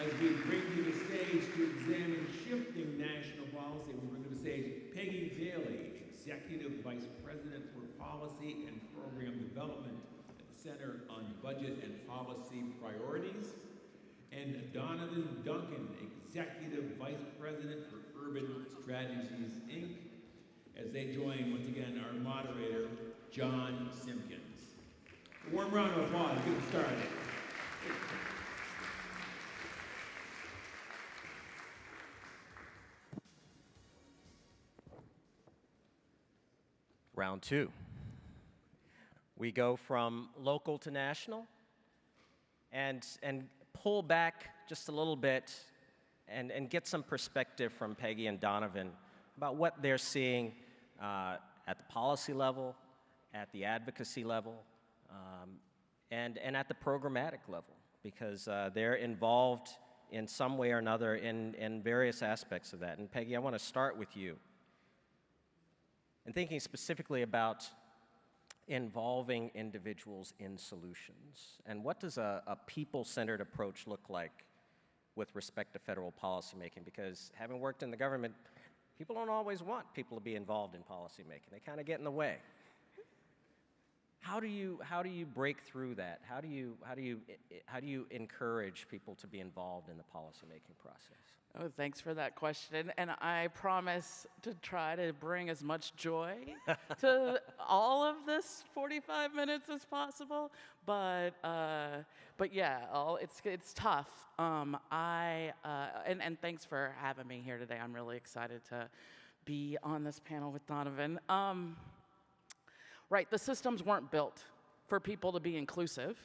As we bring to the stage to examine shifting national policy, we bring to the stage Peggy Bailey, Executive Vice President for Policy and Program Development at the Center on Budget and Policy Priorities, and Donovan Duncan, Executive Vice President for Urban Strategies, Inc., as they join, once again, our moderator, John Simpkins. A warm round of applause, get them started. Round two. We go from local to national and pull back just a little bit and get some perspective from Peggy and Donovan about what they're seeing at the policy level, at the advocacy level, and at the programmatic level, because they're involved in some way or another in various aspects of that. And Peggy, I want to start with you. And thinking specifically about involving individuals in solutions. And what does a people-centered approach look like with respect to federal policymaking? Because having worked in the government, people don't always want people to be involved in policymaking. They kind of get in the way. How do you break through that? How do you encourage people to be involved in the policymaking process? Oh, thanks for that question. And I promise to try to bring as much joy to all of this 45 minutes as possible. But yeah, it's tough. And thanks for having me here today. I'm really excited to be on this panel with Donovan. Right, the systems weren't built for people to be inclusive.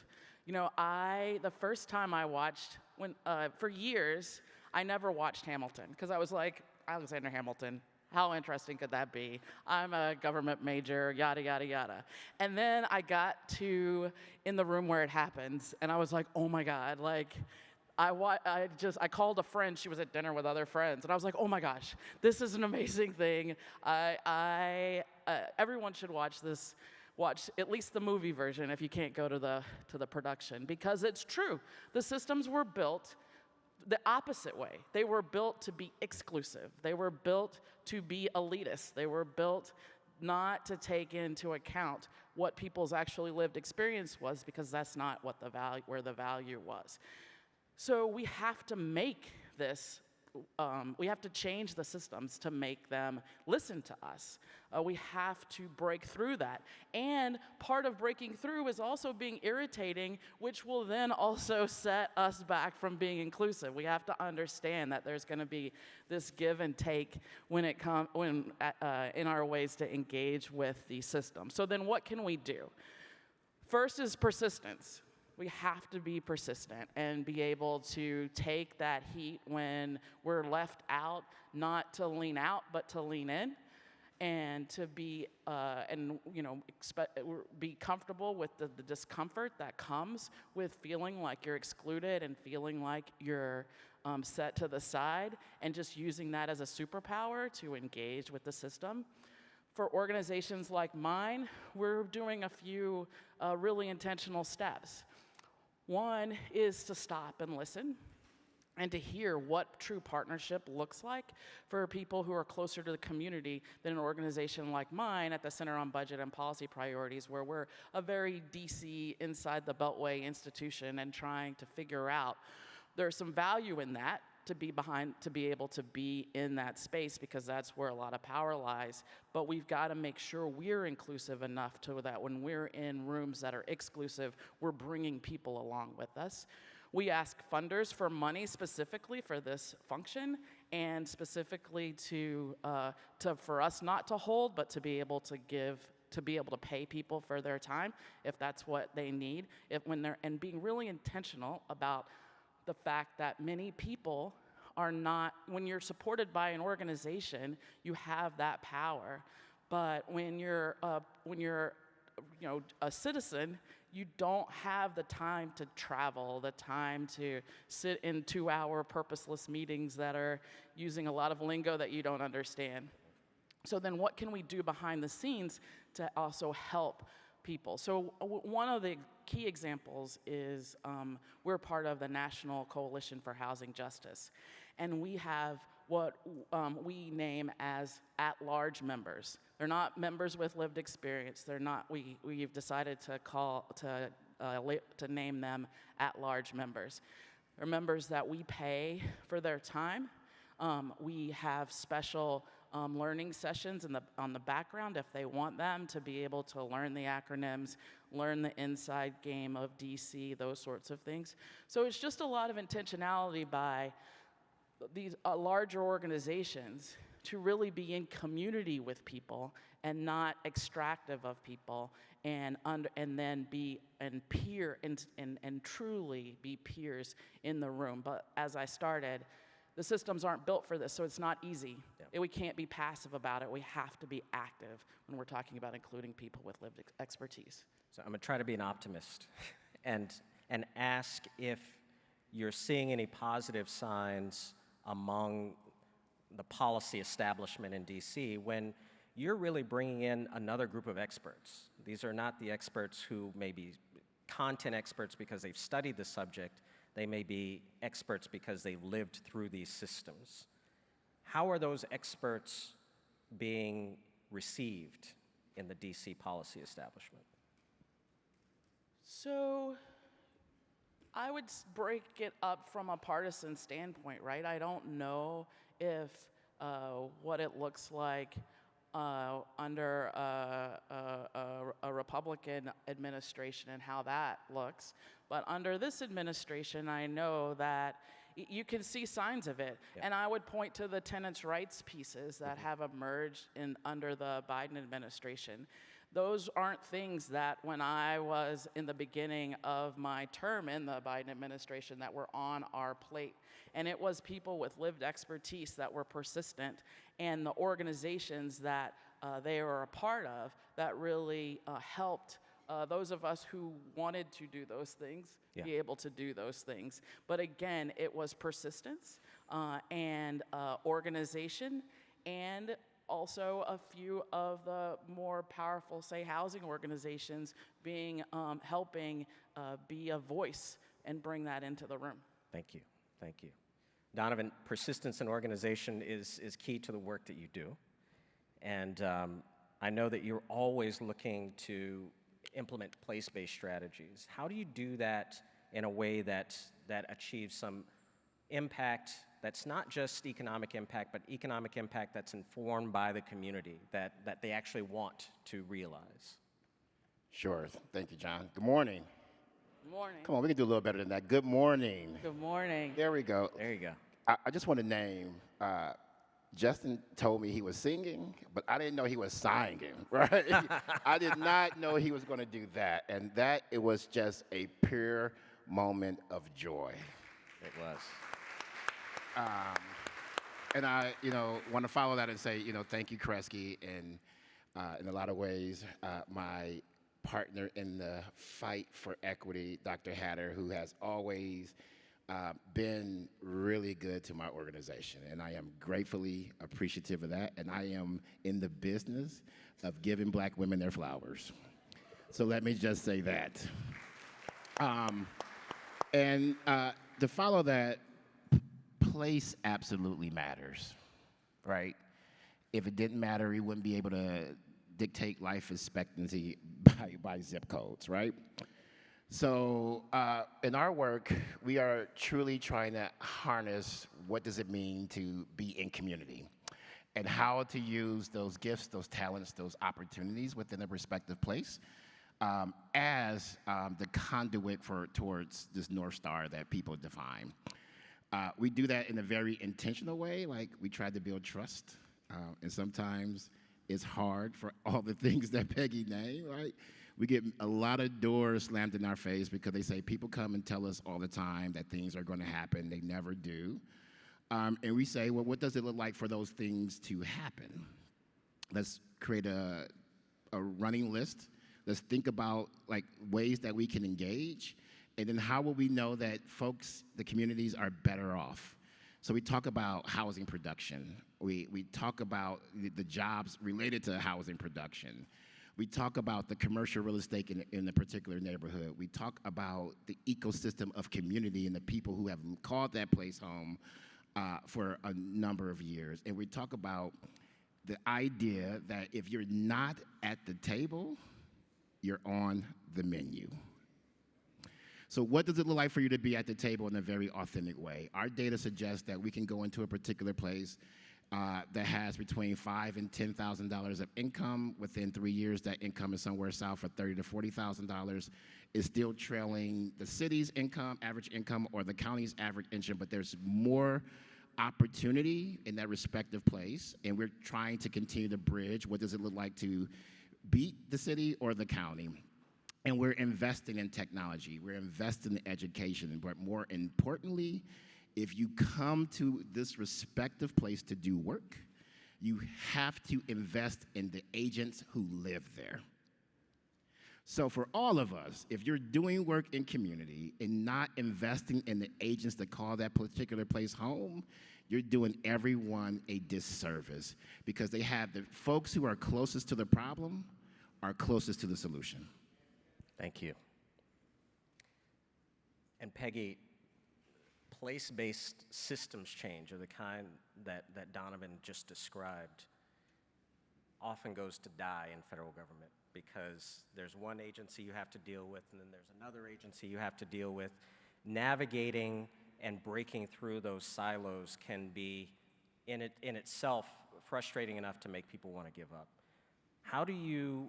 You know, the first time I watched, for years, I never watched Hamilton, because I was like, Alexander Hamilton, how interesting could that be? I'm a government major, yada, yada, yada. And then I got to in the room where it happens, and I was like, oh my God, like, I called a friend, she was at dinner with other friends, and I was like, oh my gosh, this is an amazing thing. Everyone should watch this. Watch at least the movie version if you can't go to the production, because it's true. The systems were built the opposite way. They were built to be exclusive. They were built to be elitist. They were built not to take into account what people's actually lived experience was, because that's not what where the value was. So we have to make this, we have to change the systems to make them listen to us. We have to break through that. And part of breaking through is also being irritating, which will then also set us back from being inclusive. We have to understand that there's going to be this give and take when in our ways to engage with the system. So then what can we do? First is persistence. We have to be persistent and be able to take that heat when we're left out, not to lean out, but to lean in, and to be, be comfortable with the discomfort that comes with feeling like you're excluded and feeling like you're set to the side, and just using that as a superpower to engage with the system. For organizations like mine, we're doing a few really intentional steps. One is to stop and listen, and to hear what true partnership looks like for people who are closer to the community than an organization like mine at the Center on Budget and Policy Priorities, where we're a very DC, inside the Beltway institution, and trying to figure out there's some value in that, to be able to be in that space, because that's where a lot of power lies. But we've got to make sure we're inclusive enough so that when we're in rooms that are exclusive, we're bringing people along with us. We ask funders for money specifically for this function, and specifically for us not to hold, but to be able to give, to be able to pay people for their time if that's what they need. And being really intentional about the fact that many people are not, when you're supported by an organization, you have that power. But when you're a citizen, you don't have the time to travel, the time to sit in 2-hour purposeless meetings that are using a lot of lingo that you don't understand. So then what can we do behind the scenes to also help people. So one of the key examples is we're part of the National Coalition for Housing Justice, and we have what we name as at-large members. They're not members with lived experience. They're not. We've decided to name them at-large members. They're members that we pay for their time. We have special learning sessions on the background if they want them to be able to learn the acronyms, learn the inside game of DC, those sorts of things. So it's just a lot of intentionality by these larger organizations to really be in community with people and not extractive of people, and then be and peer and truly be peers in the room. But as I started, the systems aren't built for this, so it's not easy. Yeah. We can't be passive about it. We have to be active when we're talking about including people with lived expertise. So I'm going to try to be an optimist and ask if you're seeing any positive signs among the policy establishment in DC when you're really bringing in another group of experts. These are not the experts who may be content experts because they've studied the subject. They may be experts because they've lived through these systems. How are those experts being received in the DC policy establishment? So I would break it up from a partisan standpoint, right? I don't know if what it looks like under a Republican administration and how that looks. But under this administration, I know that you can see signs of it. Yeah. And I would point to the tenants' rights pieces that have emerged under the Biden administration. Those aren't things that when I was in the beginning of my term in the Biden administration that were on our plate. And it was people with lived expertise that were persistent, and the organizations that they were a part of that really helped those of us who wanted to do those things be able to do those things. But again, it was persistence and organization, and also a few of the more powerful, say, housing organizations helping be a voice and bring that into the room. Thank you, thank you. Donovan, persistence and organization is key to the work that you do. And I know that you're always looking to implement place-based strategies. How do you do that in a way that achieves some impact that's not just economic impact, but economic impact that's informed by the community, that they actually want to realize? Sure. Thank you, John. Good morning. Good morning. Come on, we can do a little better than that. Good morning. Good morning. There we go. There you go. I just want to name, Justin told me he was singing, but I didn't know he was singing, right? I did not know he was going to do that. And it was just a pure moment of joy. It was. And I, want to follow that and say, thank you, Kresge, and in a lot of ways, my partner in the fight for equity, Dr. Hatter, who has always been really good to my organization, and I am gratefully appreciative of that, and I am in the business of giving Black women their flowers. So let me just say that. And to follow that, place absolutely matters, right? If it didn't matter, we wouldn't be able to dictate life expectancy by zip codes, right? So in our work, we are truly trying to harness what does it mean to be in community and how to use those gifts, those talents, those opportunities within a respective place as the conduit towards this North Star that people define. We do that in a very intentional way, like we try to build trust, and sometimes it's hard for all the things that Peggy named, right? We get a lot of doors slammed in our face because they say people come and tell us all the time that things are going to happen. They never do. And we say, well, what does it look like for those things to happen? Let's create a running list. Let's think about ways that we can engage. And then how will we know that folks, the communities, are better off? So we talk about housing production. We talk about the jobs related to housing production. We talk about the commercial real estate in a particular neighborhood. We talk about the ecosystem of community and the people who have called that place home for a number of years. And we talk about the idea that if you're not at the table, you're on the menu. So what does it look like for you to be at the table in a very authentic way? Our data suggests that we can go into a particular place that has between $5,000 and $10,000 of income. Within 3 years, that income is somewhere south of $30,000 to $40,000. Is still trailing the city's income, average income, or the county's average income, but there's more opportunity in that respective place, and we're trying to continue to bridge what does it look like to beat the city or the county. And we're investing in technology, we're investing in education, but more importantly, if you come to this respective place to do work, you have to invest in the agents who live there. So for all of us, if you're doing work in community and not investing in the agents that call that particular place home, you're doing everyone a disservice, because they have the folks who are closest to the problem are closest to the solution. Thank you. And Peggy, place-based systems change of the kind that Donovan just described often goes to die in federal government, because there's one agency you have to deal with, and then there's another agency you have to deal with. Navigating and breaking through those silos can be, in itself, frustrating enough to make people want to give up. How do you,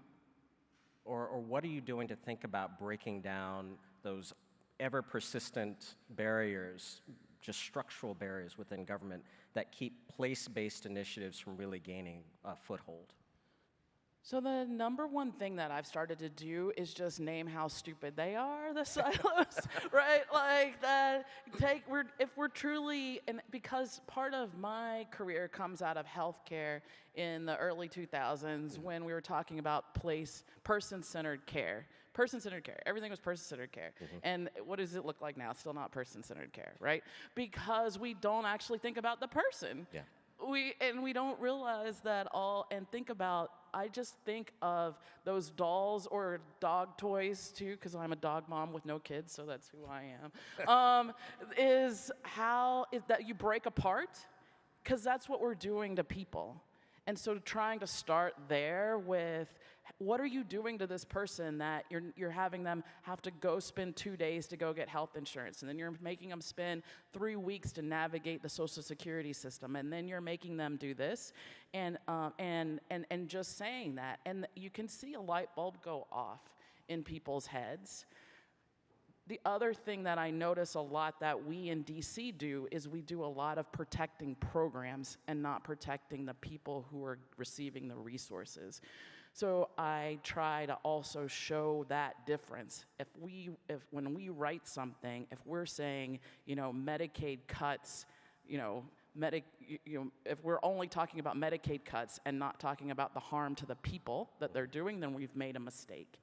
or what are you doing to think about breaking down those ever-persistent barriers, just structural barriers within government that keep place-based initiatives from really gaining a foothold? So the number one thing that I've started to do is just name how stupid they are, the silos, right? Like that, if we're truly, and because part of my career comes out of healthcare in the early 2000s when we were talking about person-centered care. Person-centered care. Everything was person-centered care. And what does it look like now? Still not person-centered care, right? Because we don't actually think about the person. Yeah. We don't realize that and think about, I just think of those dolls or dog toys too, because I'm a dog mom with no kids, so that's who I am, is that you break apart, because that's what we're doing to people. And so trying to start there with, what are you doing to this person that you're having them have to go spend 2 days to go get health insurance, and then you're making them spend 3 weeks to navigate the Social Security system, and then you're making them do this, and just saying that, and you can see a light bulb go off in people's heads. The other thing that I notice a lot that we in DC do is we do a lot of protecting programs and not protecting the people who are receiving the resources. So I try to also show that difference. When we write something, if we're saying, Medicaid cuts, if we're only talking about Medicaid cuts and not talking about the harm to the people that they're doing, then we've made a mistake.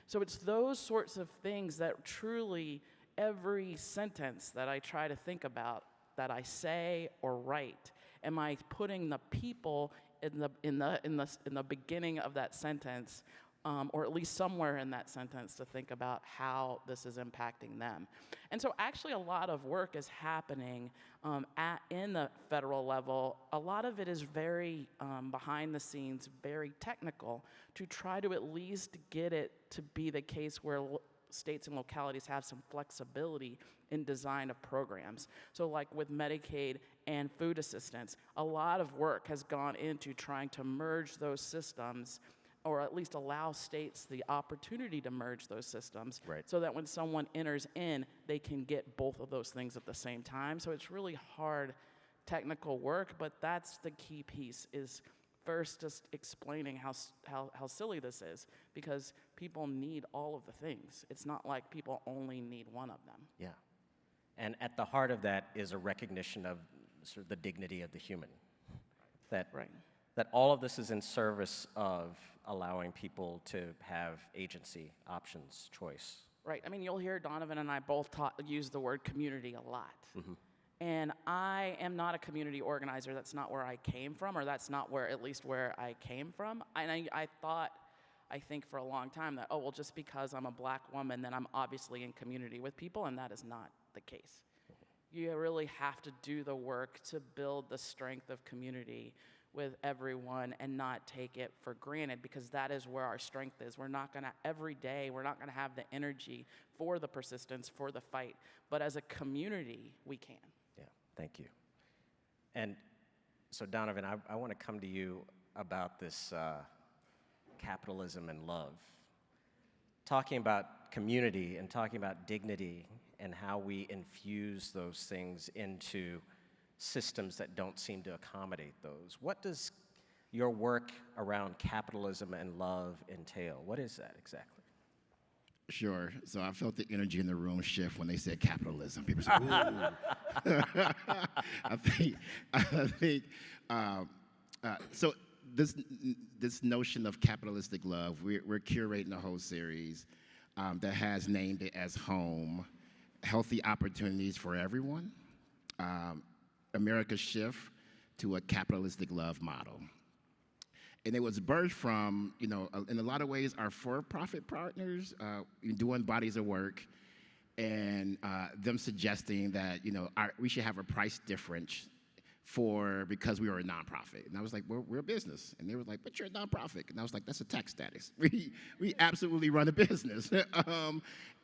So it's those sorts of things that truly every sentence that I try to think about, that I say or write, am I putting the people in the beginning of that sentence, or at least somewhere in that sentence, to think about how this is impacting them. And so actually a lot of work is happening in the federal level. A lot of it is very behind the scenes, very technical, to try to at least get it to be the case where states and localities have some flexibility in design of programs. So like with Medicaid and food assistance, a lot of work has gone into trying to merge those systems, or at least allow states the opportunity to merge those systems, right, so that when someone enters in, they can get both of those things at the same time. So it's really hard technical work, but that's the key piece, is first just explaining how silly this is, because people need all of the things. It's not like people only need one of them. Yeah. And at the heart of that is a recognition of sort of the dignity of the human. That all of this is in service of allowing people to have agency, options, choice. Right. I mean, you'll hear Donovan and I both use the word community a lot. And I am not a community organizer. That's not where I came from, or that's not at least where I came from. And I I think, for a long time that, oh, well, just because I'm a black woman, then I'm obviously in community with people, and that is not the case. You really have to do the work to build the strength of community with everyone and not take it for granted, because that is where our strength is. We're not gonna, every day, we're not gonna have the energy for the persistence, for the fight, but as a community, we can. Yeah, thank you. And so Donovan, I want to come to you about this capitalism and love. Talking about community and talking about dignity and how we infuse those things into systems that don't seem to accommodate those. What does your work around capitalism and love entail? What is that exactly? Sure. So I felt the energy in the room shift when they said capitalism. People said, "Ooh." I think. So this notion of capitalistic love, we're curating a whole series that has named it as Home, Healthy Opportunities for Everyone, America's Shift to a Capitalistic Love Model. And it was birthed from, in a lot of ways, our for-profit partners doing bodies of work, and them suggesting that, we should have a price difference because we were a nonprofit. And I was like, we're a business. And they were like, but you're a nonprofit. And I was like, that's a tax status. We absolutely run a business.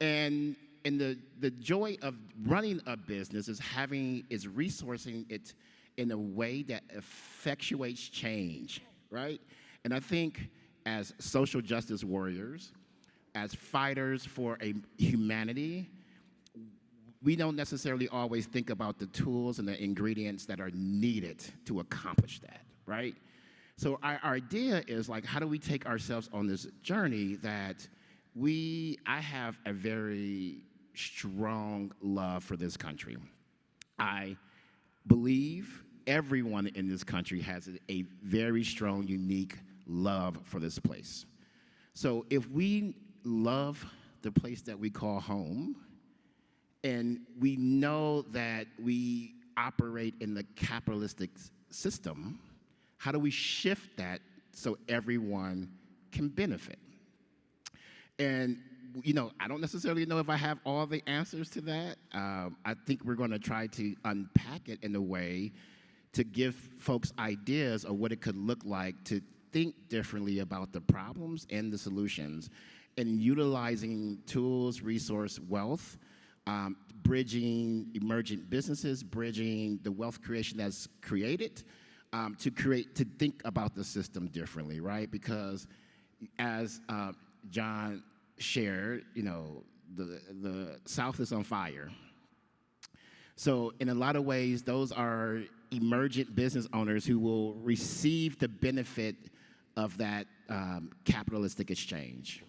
And the joy of running a business is resourcing it in a way that effectuates change, right? And I think as social justice warriors, as fighters for a humanity, we don't necessarily always think about the tools and the ingredients that are needed to accomplish that, right? So our idea is, like, how do we take ourselves on this journey that I have a very strong love for this country. I believe everyone in this country has a very strong, unique love for this place. So if we love the place that we call home, and we know that we operate in the capitalistic system, how do we shift that so everyone can benefit? And, I don't necessarily know if I have all the answers to that. I think we're going to try to unpack it in a way to give folks ideas of what it could look like to think differently about the problems and the solutions, and utilizing tools, resource, wealth, bridging emergent businesses, bridging the wealth creation that's created, to think about the system differently, right? Because as John shared, the South is on fire. So in a lot of ways, those are emergent business owners who will receive the benefit of that capitalistic exchange.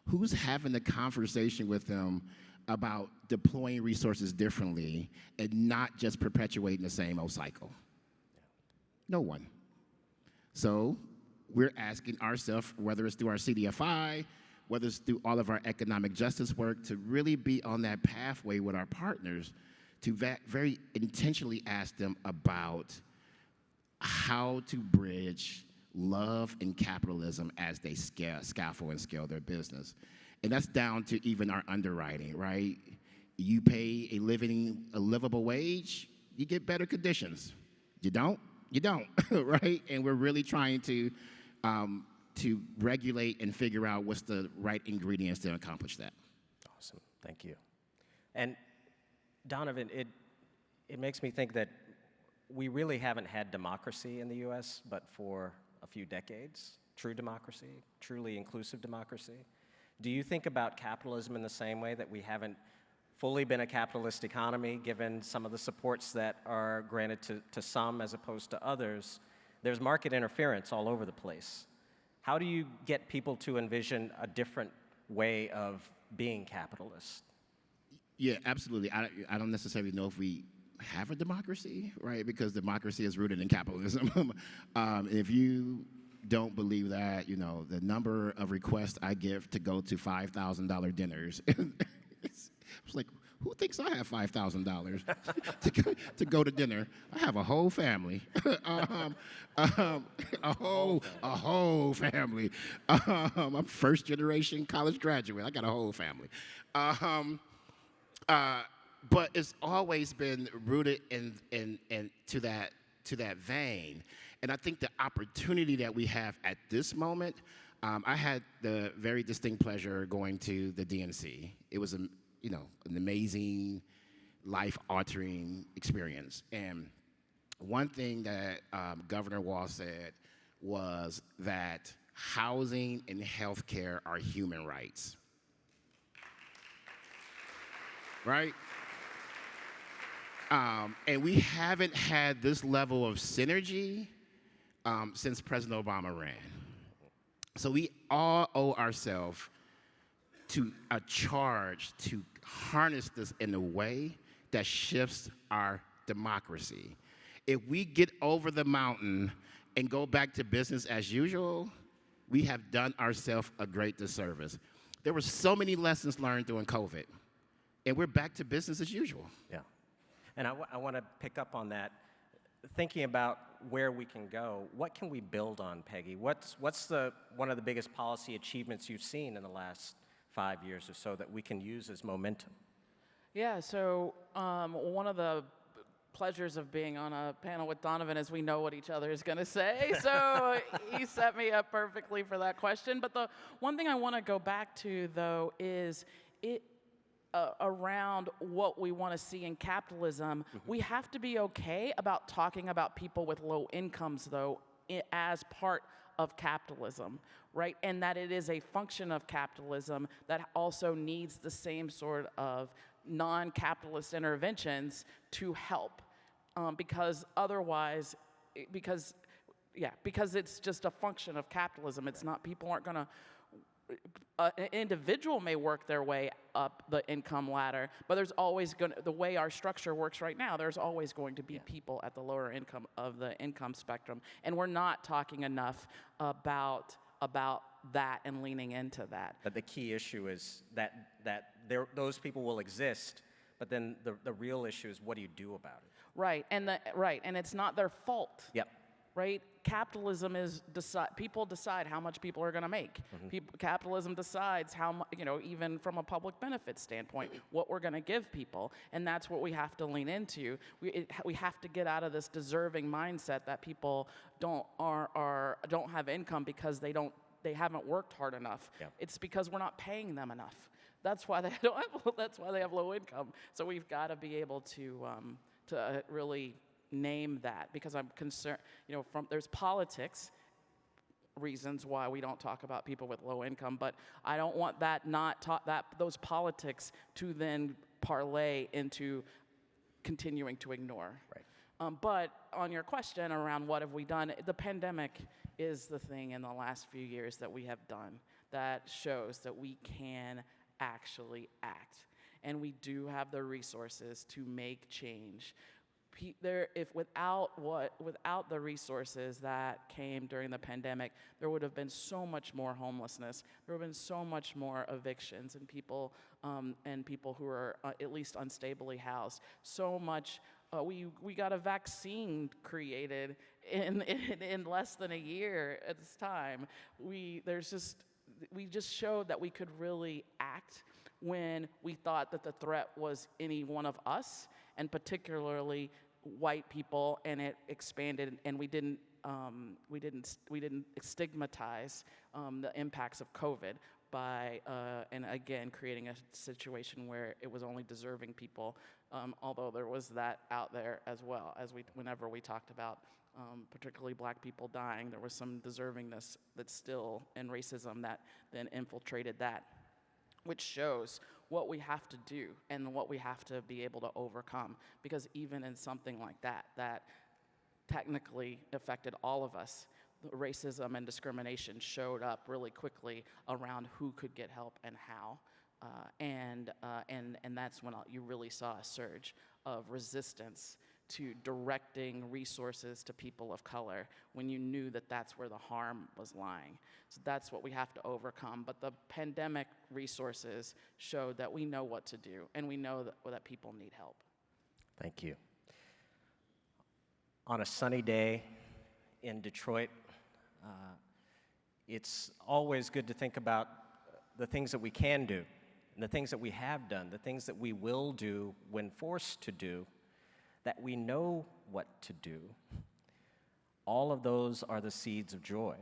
Who's having the conversation with them about deploying resources differently and not just perpetuating the same old cycle? No one. So we're asking ourselves, whether it's through our CDFI, whether it's through all of our economic justice work, to really be on that pathway with our partners to very intentionally ask them about how to bridge love and capitalism as they scaffold and scale their business. And that's down to even our underwriting, right? You pay a livable wage, you get better conditions. You don't, right? And we're really trying to regulate and figure out what's the right ingredients to accomplish that. Awesome, thank you. And Donovan, it makes me think that we really haven't had democracy in the US, but for a few decades, true democracy, truly inclusive democracy. Do you think about capitalism in the same way, that we haven't fully been a capitalist economy, given some of the supports that are granted to some as opposed to others? There's market interference all over the place. How do you get people to envision a different way of being capitalist? Yeah, absolutely. I don't necessarily know if we have a democracy, right? Because democracy is rooted in capitalism. If you don't believe that, the number of requests I give to go to $5,000 dinners, it's like, who thinks I have $5,000 to go to dinner? I have a whole family, a whole family. I'm first generation college graduate. I got a whole family. But it's always been rooted in to that vein. And I think the opportunity that we have at this moment, I had the very distinct pleasure of going to the DNC. It was an amazing, life-altering experience. And one thing that Governor Walz said was that housing and healthcare are human rights. Right? And we haven't had this level of synergy since President Obama ran. So we all owe ourselves to a charge to harness this in a way that shifts our democracy. If we get over the mountain and go back to business as usual, we have done ourselves a great disservice. There were so many lessons learned during COVID, and we're back to business as usual. Yeah. And I want to pick up on that, thinking about where we can go. What can we build on, Peggy? What's one of the biggest policy achievements you've seen in the last 5 years or so that we can use as momentum? Yeah, so one of the pleasures of being on a panel with Donovan is we know what each other is going to say. So he set me up perfectly for that question. But the one thing I want to go back to, though, is around what we want to see in capitalism. We have to be okay about talking about people with low incomes, though, as part of capitalism, right? And that it is a function of capitalism that also needs the same sort of non-capitalist interventions to help, because otherwise, because it's just a function of capitalism. It's not, people aren't gonna, an individual may work their way up the income ladder, but there's always the way our structure works right now, there's always going to be people at the lower income of the income spectrum. And we're not talking enough about that and leaning into that. But the key issue is that those people will exist, but then the real issue is, what do you do about it? Right, and it's not their fault. Yep. Right? Capitalism is people decide how much people are going to make. Capitalism decides how much, even from a public benefit standpoint, what we're going to give people, and that's what we have to lean into. We have to get out of this deserving mindset that people don't have income because they haven't worked hard enough. Yep. It's because we're not paying them enough. That's why they have low income. So we've got to be able to really name that, because I'm concerned, there's politics reasons why we don't talk about people with low income, but I don't want those politics to then parlay into continuing to ignore. Right. But on your question around what have we done, the pandemic is the thing in the last few years that we have done that shows that we can actually act, and we do have the resources to make change. Without the resources that came during the pandemic, there would have been so much more homelessness. There would have been so much more evictions and people who are at least unstably housed. So much. We got a vaccine created in less than a year at this time. We just showed that we could really act when we thought that the threat was any one of us, and particularly white people, and it expanded, and we didn't stigmatize the impacts of COVID by and again creating a situation where it was only deserving people, although there was that out there as well. Whenever we talked about particularly black people dying, there was some deservingness that's still, and racism that then infiltrated that, which shows what we have to do and what we have to be able to overcome. Because even in something like that technically affected all of us, racism and discrimination showed up really quickly around who could get help and how. And that's when you really saw a surge of resistance to directing resources to people of color when you knew that that's where the harm was lying. So that's what we have to overcome. But the pandemic resources showed that we know what to do, and we know that people need help. Thank you. On a sunny day in Detroit, it's always good to think about the things that we can do, and the things that we have done, the things that we will do when forced to do, that we know what to do. All of those are the seeds of joy,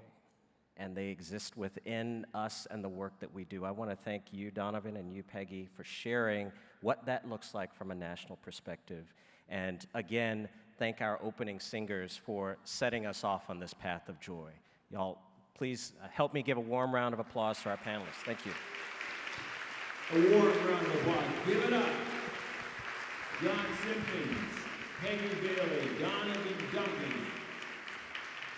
and they exist within us and the work that we do. I want to thank you, Donovan, and you, Peggy, for sharing what that looks like from a national perspective. And again, thank our opening singers for setting us off on this path of joy. Y'all, please help me give a warm round of applause to our panelists. Thank you. A warm round of applause. Give it up. John Simpkins, Peggy Bailey, Donovan Duncan,